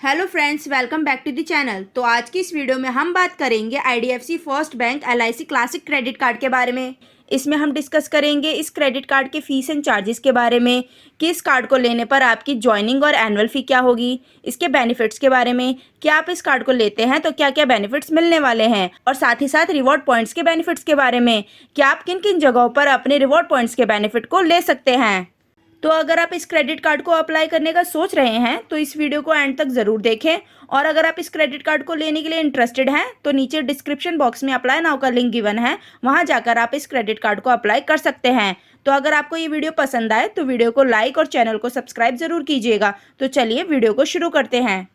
Hello friends, welcome back to the channel. तो आज की इस वीडियो में हम बात करेंगे IDFC first bank LIC classic credit card के बारे में। इसमें हम डिस्कस करेंगे इस क्रेडिट कार्ड के फीस एंड चार्जेस के बारे में कि इस कार्ड को लेने पर आपकी ज्वाइनिंग और एनुअल फ़ी क्या होगी, इसके बेनिफिट्स के बारे में कि आप इस कार्ड को लेते हैं तो क्या क्या बेनिफिट्स मिलने वाले हैं, और साथ ही साथ रिवॉर्ड पॉइंट्स के बेनिफिट्स के बारे में कि आप किन किन जगहों पर अपने रिवॉर्ड पॉइंट्स के बेनिफिट को ले सकते हैं। तो अगर आप इस क्रेडिट कार्ड को अप्लाई करने का सोच रहे हैं तो इस वीडियो को एंड तक ज़रूर देखें, और अगर आप इस क्रेडिट कार्ड को लेने के लिए इंटरेस्टेड हैं तो नीचे डिस्क्रिप्शन बॉक्स में अप्लाई नाउ का लिंक गिवन है, वहां जाकर आप इस क्रेडिट कार्ड को अप्लाई कर सकते हैं। तो अगर आपको ये वीडियो पसंद आए तो वीडियो को लाइक और चैनल को सब्सक्राइब ज़रूर कीजिएगा। तो चलिए वीडियो को शुरू करते हैं।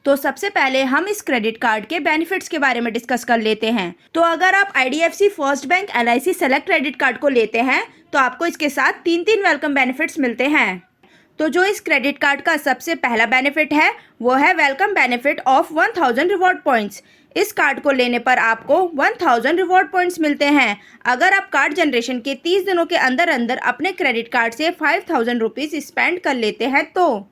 तो सबसे पहले हम इस क्रेडिट कार्ड के बेनिफिट्स के बारे में डिस्कस कर लेते हैं। तो अगर आप IDFC first bank LIC select credit card को लेते हैं तो आपको इसके साथ तीन वेलकम बेनिफिट्स मिलते हैं। तो जो इस क्रेडिट कार्ड का सबसे पहला बेनिफिट है वो है welcome benefit of 1000 reward points. इस कार्ड को लेने पर आपको 1000 रिवॉर्ड पॉइंट्स मिलते हैं अगर आप कार्ड जनरेशन के 30 दिनों के अंदर अंदर अपने क्रेडिट कार्ड से 5000 रुपीज़ स्पेंड कर लेते हैं। तो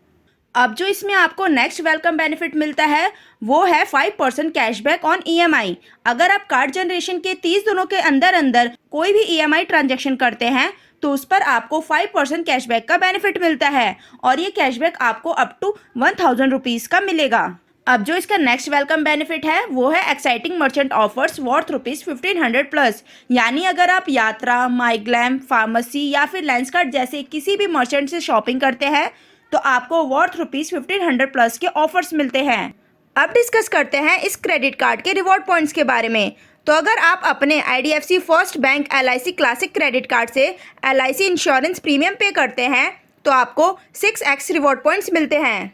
अब जो इसमें आपको नेक्स्ट वेलकम बेनिफिट मिलता है वो है 5% कैशबैक ऑन ईएमआई। अगर आप कार्ड जनरेशन के 30 दिनों के अंदर अंदर कोई भी ईएमआई ट्रांजैक्शन करते हैं तो उस पर आपको 5% कैशबैक का बेनिफिट मिलता है, और ये कैशबैक आपको अप टू 1000 रुपीज़ का मिलेगा। अब जो इसका नेक्स्ट वेलकम बेनिफिट है वो है exciting merchant offers worth ₹1500 plus. यानी अगर आप यात्रा, माइग्लैम, फार्मेसी या फिर लेंसकार्ट जैसे किसी भी मर्चेंट से शॉपिंग करते हैं तो आपको वर्थ ₹1500 प्लस के ऑफर्स मिलते हैं। अब डिस्कस करते हैं इस क्रेडिट कार्ड के रिवॉर्ड पॉइंट्स के बारे में। तो अगर आप अपने IDFC first bank LIC classic credit card से एलआईसी इंश्योरेंस प्रीमियम पे करते हैं तो आपको 6x रिवॉर्ड पॉइंट्स मिलते हैं।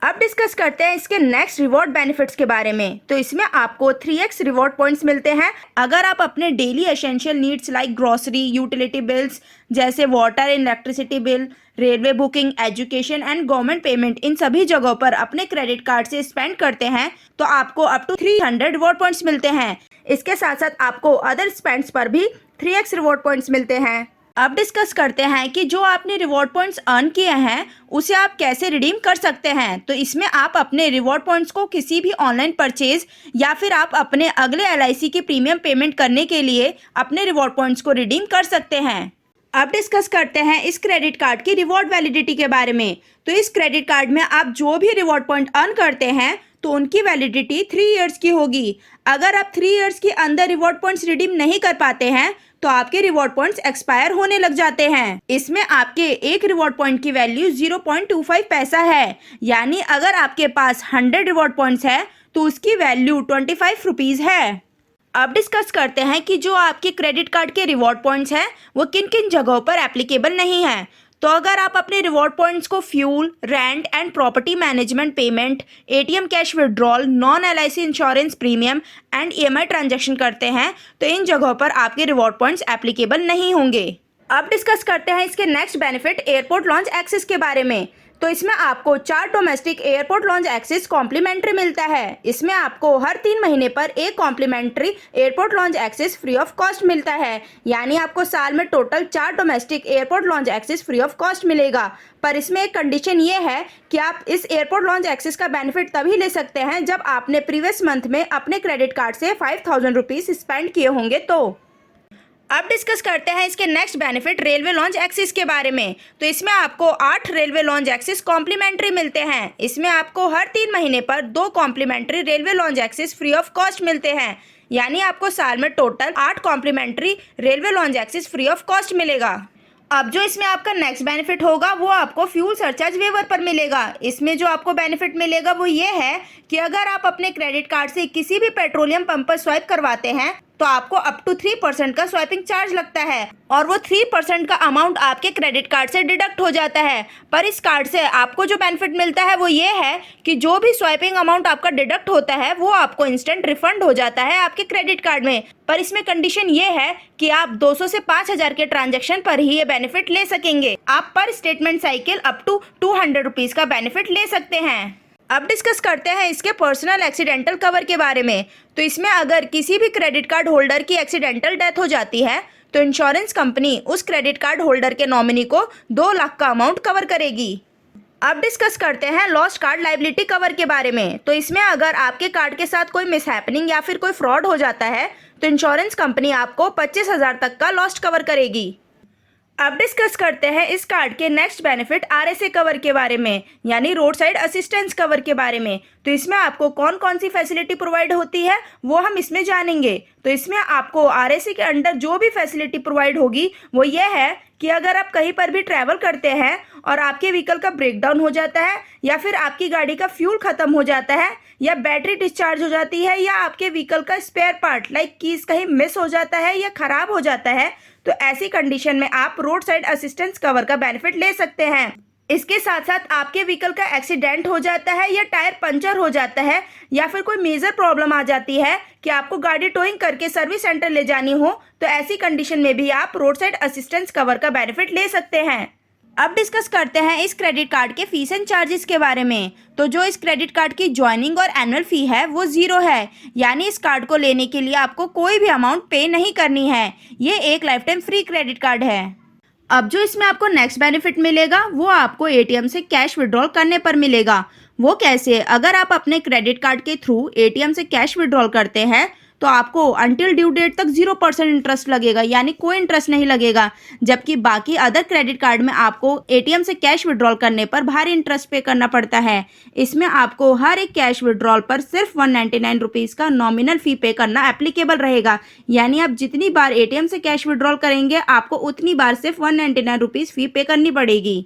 अब डिस्कस करते हैं इसके नेक्स्ट रिवॉर्ड बेनिफिट्स के बारे में। तो इसमें आपको 3x रिवॉर्ड पॉइंट्स मिलते हैं अगर आप अपने daily essential needs like grocery, utility bills जैसे water and electricity bill, railway booking, education and government payment, इन सभी जगहों पर अपने क्रेडिट कार्ड से स्पेंड करते हैं तो आपको अप टू 300 रिवॉर्ड पॉइंट्स मिलते हैं। इसके साथ साथ आपको अदर स्पेंड्स पर भी 3x रिवॉर्ड पॉइंट्स मिलते हैं। अब डिस्कस करते हैं कि जो आपने रिवॉर्ड पॉइंट्स अर्न किए हैं उसे आप कैसे रिडीम कर सकते हैं। तो इसमें आप अपने रिवॉर्ड पॉइंट्स को किसी भी ऑनलाइन परचेज या फिर आप अपने अगले एलआईसी की प्रीमियम पेमेंट करने के लिए अपने रिवॉर्ड पॉइंट्स को रिडीम कर सकते हैं। अब डिस्कस करते हैं इस क्रेडिट कार्ड की रिवॉर्ड वैलिडिटी के बारे में। तो इस क्रेडिट कार्ड में आप जो भी रिवॉर्ड पॉइंट अर्न करते हैं तो उनकी वैलिडिटी 3 इयर्स की होगी। अगर आप 3 इयर्स के अंदर रिवॉर्ड पॉइंट्स रिडीम नहीं कर पाते हैं तो आपके रिवॉर्ड पॉइंट्स एक्सपायर होने लग जाते हैं। इसमें आपके एक रिवॉर्ड पॉइंट की वैल्यू 0.25 पैसा है। यानी अगर आपके पास 100 रिवॉर्ड पॉइंट्स है तो उसकी वैल्यू 25 रुपीज़ है। अब डिस्कस करते हैं कि जो आपके क्रेडिट कार्ड के रिवॉर्ड पॉइंट्स हैं वो किन किन जगहों पर एप्लीकेबल नहीं हैं। तो अगर आप अपने रिवॉर्ड पॉइंट्स को fuel, rent and property management payment, ATM cash withdrawal, non LIC insurance premium and EMI transaction करते हैं तो इन जगहों पर आपके रिवॉर्ड पॉइंट्स एप्लीकेबल नहीं होंगे। अब डिस्कस करते हैं इसके next benefit airport lounge access के बारे में। तो इसमें आपको 4 domestic airport lounge access complimentary मिलता है। इसमें आपको हर 3 महीने पर एक complimentary airport lounge access free of cost मिलता है। यानी आपको साल में total 4 domestic airport lounge access free of cost मिलेगा। पर इसमें एक कंडीशन ये है कि आप इस एयरपोर्ट लॉन्च एक्सेस का बेनिफिट तभी ले सकते हैं जब आपने प्रीवियस मंथ में अपने क्रेडिट कार्ड से 5000 रुपीज़ स्पेंड किए होंगे। तो अब डिस्कस करते हैं इसके next benefit railway lounge access के बारे में। तो इसमें आपको 8 रेलवे लॉन्च एक्सेस कॉम्प्लीमेंट्री मिलते हैं। इसमें आपको हर 3 महीने पर 2 complimentary railway lounge access free of cost मिलते हैं। यानी आपको साल में total 8 complimentary railway lounge access free of cost मिलेगा। अब जो इसमें आपका नेक्स्ट बेनिफिट होगा वो आपको फ्यूल सरचार्ज वेवर पर मिलेगा। इसमें जो आपको बेनिफिट मिलेगा वो ये है कि अगर आप अपने क्रेडिट कार्ड से किसी भी पेट्रोलियम पंप पर स्वाइप करवाते हैं तो आपको अप टू 3% का स्वाइपिंग चार्ज लगता है, और वो 3% का अमाउंट आपके क्रेडिट कार्ड से डिडक्ट हो जाता है। पर इस कार्ड से आपको जो बेनिफिट मिलता है वो ये है कि जो भी स्वाइपिंग अमाउंट आपका डिडक्ट होता है वो आपको इंस्टेंट रिफंड हो जाता है आपके क्रेडिट कार्ड में। पर इसमें कंडीशन ये है कि आप 200 से 5000 के ट्रांजैक्शन पर ही ये बेनिफिट ले सकेंगे। आप पर statement cycle up to 200 rupees का बेनिफिट ले सकते हैं। अब डिस्कस करते हैं इसके पर्सनल एक्सीडेंटल कवर के बारे में। तो इसमें अगर किसी भी क्रेडिट कार्ड होल्डर की एक्सीडेंटल डेथ हो जाती है तो इंश्योरेंस कंपनी उस क्रेडिट कार्ड होल्डर के नॉमिनी को 2 लाख का अमाउंट कवर करेगी। अब डिस्कस करते हैं लॉस्ट कार्ड लाइबिलिटी कवर के बारे में। तो इसमें अगर आपके कार्ड के साथ कोई मिसहैपनिंग या फिर कोई फ्रॉड हो जाता है तो इंश्योरेंस कंपनी आपको 25,000 तक का लॉस्ट कवर करेगी। अब डिस्कस करते हैं इस कार्ड के नेक्स्ट बेनिफिट आरएसए कवर के बारे में, यानी रोड साइड असिस्टेंस कवर के बारे में। तो इसमें आपको कौन कौन सी फैसिलिटी प्रोवाइड होती है वो हम इसमें जानेंगे। तो इसमें आपको आरएसए के अंडर जो भी फैसिलिटी प्रोवाइड होगी वो ये है कि अगर आप कहीं पर भी ट्रैवल करते हैं और आपके व्हीकल का ब्रेकडाउन हो जाता है या फिर आपकी गाड़ी का फ्यूल खत्म हो जाता है या बैटरी डिस्चार्ज हो जाती है या आपके व्हीकल का स्पेयर पार्ट लाइक कीज कहीं मिस हो जाता है या खराब हो जाता है, तो ऐसी कंडीशन में आप रोड साइड असिस्टेंस कवर का बेनिफिट ले सकते हैं। इसके साथ साथ आपके व्हीकल का एक्सीडेंट हो जाता है या टायर पंचर हो जाता है या फिर कोई मेजर प्रॉब्लम आ जाती है कि आपको गाड़ी टोइंग करके सर्विस सेंटर ले जानी हो, तो ऐसी कंडीशन में भी आप रोड साइड असिस्टेंस कवर का बेनिफिट ले सकते हैं। अब डिस्कस करते हैं इस क्रेडिट कार्ड के फीस एंड चार्जेस के बारे में। तो जो इस क्रेडिट कार्ड की ज्वाइनिंग और एनुअल फी है वो 0 है, यानी इस कार्ड को लेने के लिए आपको कोई भी अमाउंट पे नहीं करनी है। ये एक life time free credit card है। अब जो इसमें आपको नेक्स्ट बेनिफिट मिलेगा वो आपको एटीएम से कैश विड्रॉल करने पर मिलेगा। वो कैसे? अगर आप अपने क्रेडिट कार्ड के थ्रू एटीएम से कैश विड्रॉल करते हैं तो आपको अंटिल ड्यू डेट तक 0% इंटरेस्ट लगेगा, यानी कोई इंटरेस्ट नहीं लगेगा। जबकि बाकी अदर क्रेडिट कार्ड में आपको एटीएम से कैश विड्रॉल करने पर भारी इंटरेस्ट पे करना पड़ता है। इसमें आपको हर एक कैश विड्रॉल पर सिर्फ 199 रुपीज़ का नॉमिनल फी पे करना एप्लीकेबल रहेगा, यानी आप जितनी बार एटीएम से कैश विड्रॉल करेंगे आपको उतनी बार सिर्फ 199 रुपीज़ फी पे करनी पड़ेगी।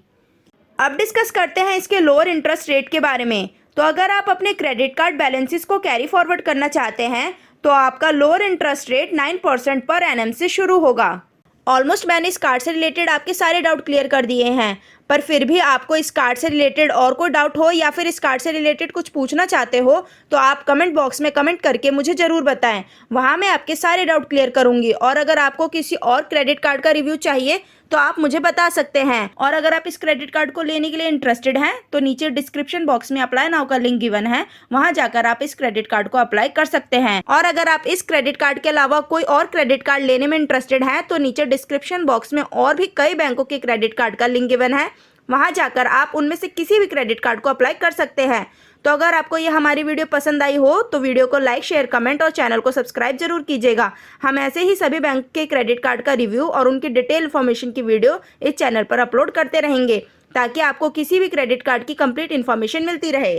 अब डिस्कस करते हैं इसके लोअर इंटरेस्ट रेट के बारे में। तो अगर आप अपने क्रेडिट कार्ड बैलेंसेस को कैरी फॉरवर्ड करना चाहते हैं तो आपका लोअर इंटरेस्ट रेट 9% पर एनएम से शुरू होगा। ऑलमोस्ट मैंने इस कार्ड से रिलेटेड आपके सारे डाउट क्लियर कर दिए हैं, पर फिर भी आपको इस कार्ड से रिलेटेड और कोई डाउट हो या फिर इस कार्ड से रिलेटेड कुछ पूछना चाहते हो तो आप कमेंट बॉक्स में कमेंट करके मुझे ज़रूर बताएं। वहाँ मैं आपके सारे डाउट क्लियर करूँगी। और अगर आपको किसी और क्रेडिट कार्ड का रिव्यू चाहिए तो आप मुझे बता सकते हैं। और अगर आप इस क्रेडिट कार्ड को लेने के लिए इंटरेस्टेड हैं तो नीचे डिस्क्रिप्शन बॉक्स में अप्लाई नाउ का लिंक गिवन है, वहां जाकर आप इस क्रेडिट कार्ड को अप्लाई कर सकते हैं। और अगर आप इस क्रेडिट कार्ड के अलावा कोई और क्रेडिट कार्ड लेने में इंटरेस्टेड हैं तो नीचे डिस्क्रिप्शन बॉक्स में और भी कई बैंकों के क्रेडिट कार्ड का लिंक गिवन है, वहां जाकर आप उनमें से किसी भी क्रेडिट कार्ड को अप्लाई कर सकते हैं। तो अगर आपको ये हमारी वीडियो पसंद आई हो तो वीडियो को लाइक, शेयर, कमेंट और चैनल को सब्सक्राइब जरूर कीजिएगा। हम ऐसे ही सभी बैंक के क्रेडिट कार्ड का रिव्यू और उनकी डिटेल इन्फॉर्मेशन की वीडियो इस चैनल पर अपलोड करते रहेंगे ताकि आपको किसी भी क्रेडिट कार्ड की कंप्लीट इन्फॉर्मेशन मिलती रहे।